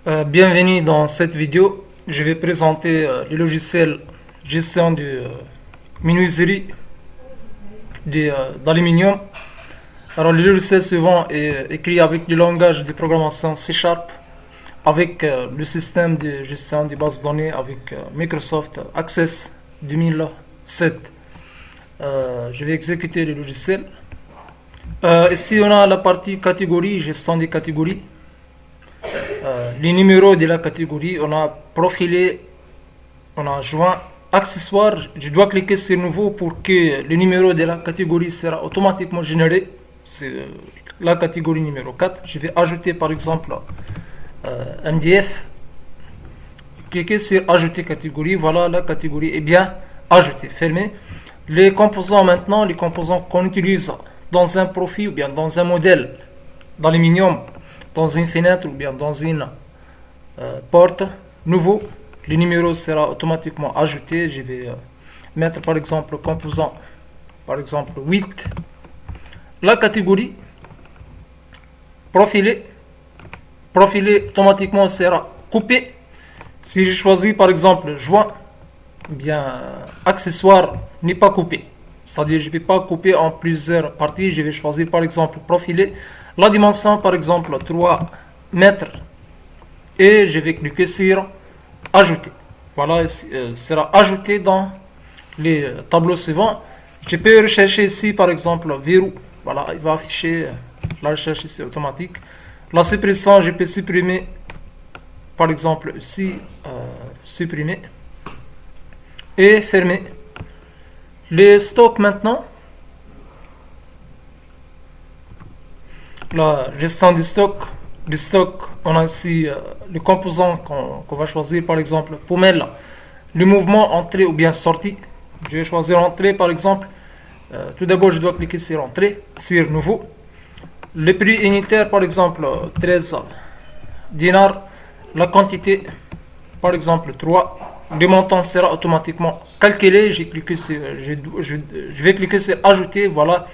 Bienvenue dans cette vidéo. Je vais présenter le logiciel gestion de menuiserie d'aluminium. Alors le logiciel suivant est écrit avec le langage de programmation C# avec le système de gestion des bases de données avec Microsoft Access 2007. Je vais exécuter le logiciel. Ici on a la partie catégorie, gestion des catégories. Les numéros de la catégorie, on a profilé, on a joint accessoires. Je dois cliquer sur nouveau pour que le numéro de la catégorie sera automatiquement généré. C'est la catégorie numéro 4. Je vais ajouter par exemple MDF. Cliquez sur ajouter catégorie. Voilà, la catégorie est bien ajoutée. Fermé. Les composants maintenant, les composants qu'on utilise dans un profil ou bien dans un modèle d'aluminium, dans une fenêtre ou bien dans une porte nouveau, le numéro sera automatiquement ajouté. Je vais mettre par exemple le composant par exemple 8, la catégorie profilé automatiquement sera coupé. Si je choisis par exemple joint ou bien accessoire n'est pas coupé, c'est-à-dire je ne vais pas couper en plusieurs parties. Je vais choisir par exemple profilé, la dimension par exemple 3 mètres et je vais cliquer sur ajouter. Voilà, sera ajouté dans les tableaux suivants. Je peux rechercher ici par exemple verrou. Voilà, il va afficher la recherche ici automatique. La suppression, je peux supprimer par exemple ici supprimer et fermer. Les stocks maintenant. La gestion du stock, on a ici le composant qu'on va choisir, par exemple pommelle, le mouvement entrée ou bien sortie. Je vais choisir entrée par exemple. Tout d'abord je dois cliquer sur entrée, sur nouveau. Le prix unitaire par exemple 13 dinars, la quantité par exemple 3, le montant sera automatiquement calculé. Je vais cliquer sur ajouter, voilà,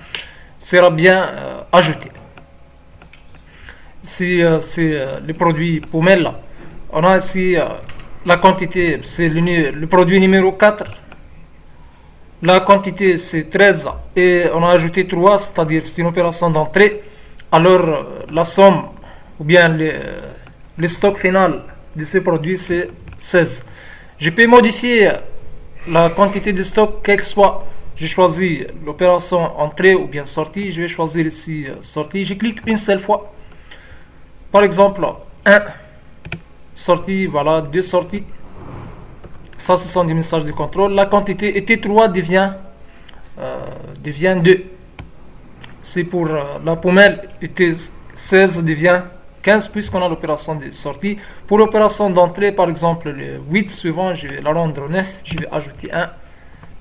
sera bien ajouté. Si c'est le produit pommelle, on a ici la quantité, c'est le produit numéro 4. La quantité c'est 13 et on a ajouté 3, c'est-à-dire c'est une opération d'entrée. Alors la somme ou bien le stock final de ce produit c'est 16. Je peux modifier la quantité de stock quelle soit. Je choisis l'opération entrée ou bien sortie. Je vais choisir ici sortie. Je clique une seule fois. Par exemple, 1 sortie, voilà, 2 sorties. Ça, ce sont des messages de contrôle. La quantité était 3 devient 2. C'est pour la pommelle était 16 devient 15 puisqu'on a l'opération de sortie. Pour l'opération d'entrée, par exemple, le 8 suivant, je vais la rendre 9. Je vais ajouter 1.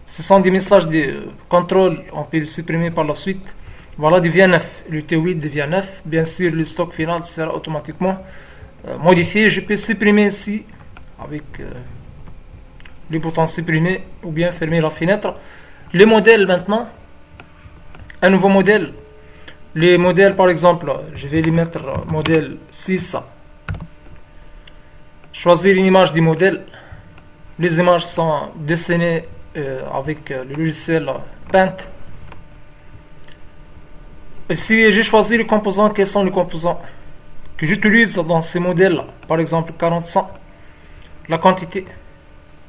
Ce sont des messages de contrôle. On peut le supprimer par la suite. Voilà, devient 9. Le T8 devient 9. Bien sûr, le stock final sera automatiquement modifié. Je peux supprimer ici avec le bouton supprimer ou bien fermer la fenêtre. Les modèles maintenant. Un nouveau modèle. Les modèles, par exemple, je vais les mettre modèle 6. Choisir une image du modèle. Les images sont dessinées avec le logiciel Paint. Ici, j'ai choisi les composants. Quels sont les composants que j'utilise dans ces modèles? Par exemple, 40-100. La quantité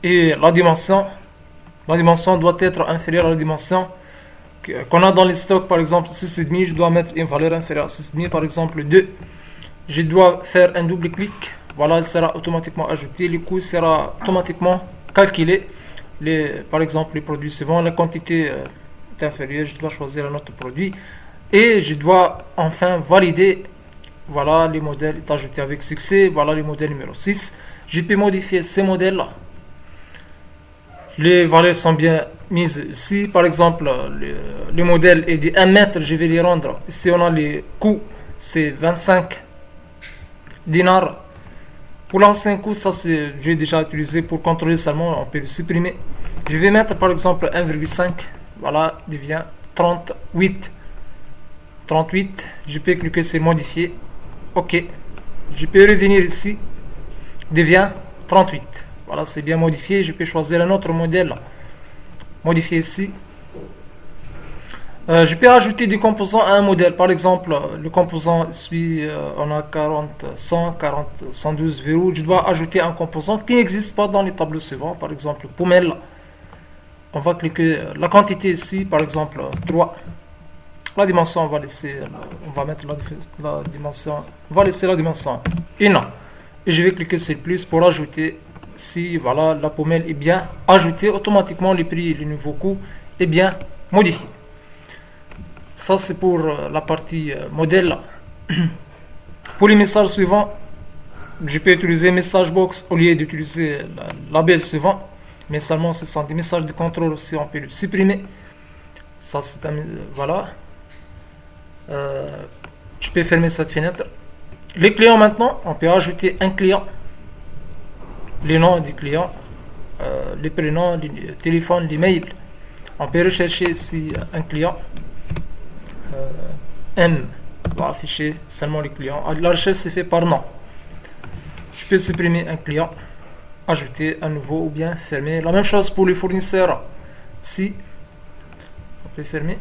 et la dimension. La dimension doit être inférieure à la dimension qu'on a dans les stocks. Par exemple, 6,5. Je dois mettre une valeur inférieure à 6,5. Par exemple, 2. Je dois faire un double clic. Voilà, il sera automatiquement ajouté. Le coût sera automatiquement calculé. Par exemple, les produits suivants. La quantité est inférieure. Je dois choisir un autre produit. Et je dois enfin valider. Voilà, le modèle est ajouté avec succès. Voilà le modèle numéro 6. Je peux modifier ces modèles-là. Les valeurs sont bien mises ici. Par exemple, le modèle est de 1 mètre. Je vais les rendre. Ici, on a les coûts. C'est 25 dinars. Pour l'ancien coût, ça j'ai déjà utilisé pour contrôler seulement. On peut le supprimer. Je vais mettre par exemple 1,5. Voilà, devient 38. 38, je peux cliquer sur modifier. Ok, je peux revenir ici devient 38. Voilà, c'est bien modifié. Je peux choisir un autre modèle. Modifier ici. Je peux ajouter des composants à un modèle. Par exemple, le composant suit, on a 40, 100, 40, 112 verrous. Je dois ajouter un composant qui n'existe pas dans les tableaux suivants. Par exemple, pommelle. On va cliquer la quantité ici, par exemple 3. La dimension, on va laisser, on va mettre la dimension, on va laisser la dimension 1. Et je vais cliquer sur plus pour ajouter. Si voilà, la pommelle est bien ajoutée, automatiquement les prix, le nouveau coût est bien modifié. Ça c'est pour la partie modèle. Pour les messages suivants, je peux utiliser message box au lieu d'utiliser la label suivant. Mais seulement ce sont des messages de contrôle aussi, on peut le supprimer. Ça c'est un, voilà. Je peux fermer cette fenêtre. Les clients maintenant, on peut ajouter un client, les noms du client, les prénoms, les téléphones, les mails. On peut rechercher ici un client. M va afficher seulement les clients. La recherche c'est fait par nom. Je peux supprimer un client, ajouter un nouveau ou bien fermer. La même chose pour les fournisseurs. Si on peut fermer.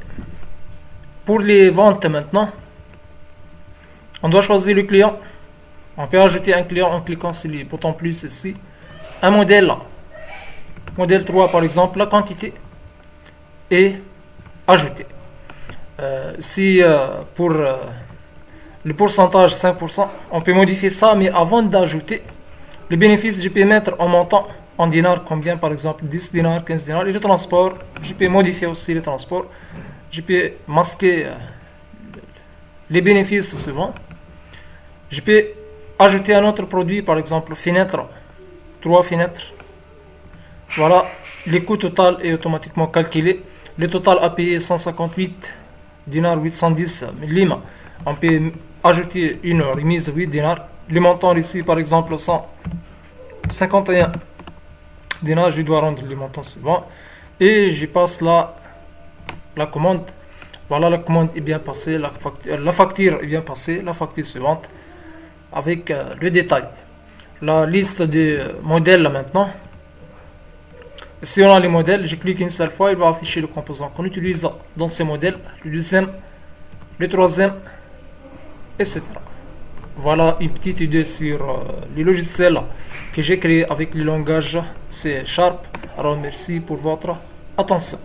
Pour les ventes maintenant, on doit choisir le client. On peut ajouter un client en cliquant sur les boutons plus ici. Un modèle. Modèle 3 par exemple, la quantité. Et ajouter. Si pour le pourcentage 5%, on peut modifier ça, mais avant d'ajouter les bénéfices, je peux mettre en montant en dinars combien, par exemple 10 dinars, 15 dinars. Et le transport, je peux modifier aussi le transport. Je peux masquer les bénéfices suivants. Je peux ajouter un autre produit, par exemple fenêtre, 3 fenêtres. Voilà, le coût total est automatiquement calculé. Le total à payer 158 dinars 810 lima. On peut ajouter une remise 8 dinars. Le montant ici, par exemple 151 dinars, je dois rendre le montant suivant. Et je passe là la commande. Voilà, la commande est bien passée, la facture est bien passée, la facture suivante avec le détail. La liste des modèles maintenant. Si on a les modèles, je clique une seule fois, il va afficher le composant qu'on utilise dans ces modèles, le deuxième, le troisième, etc. Voilà une petite idée sur les logiciels que j'ai créés avec le langage C#. Alors merci pour votre attention.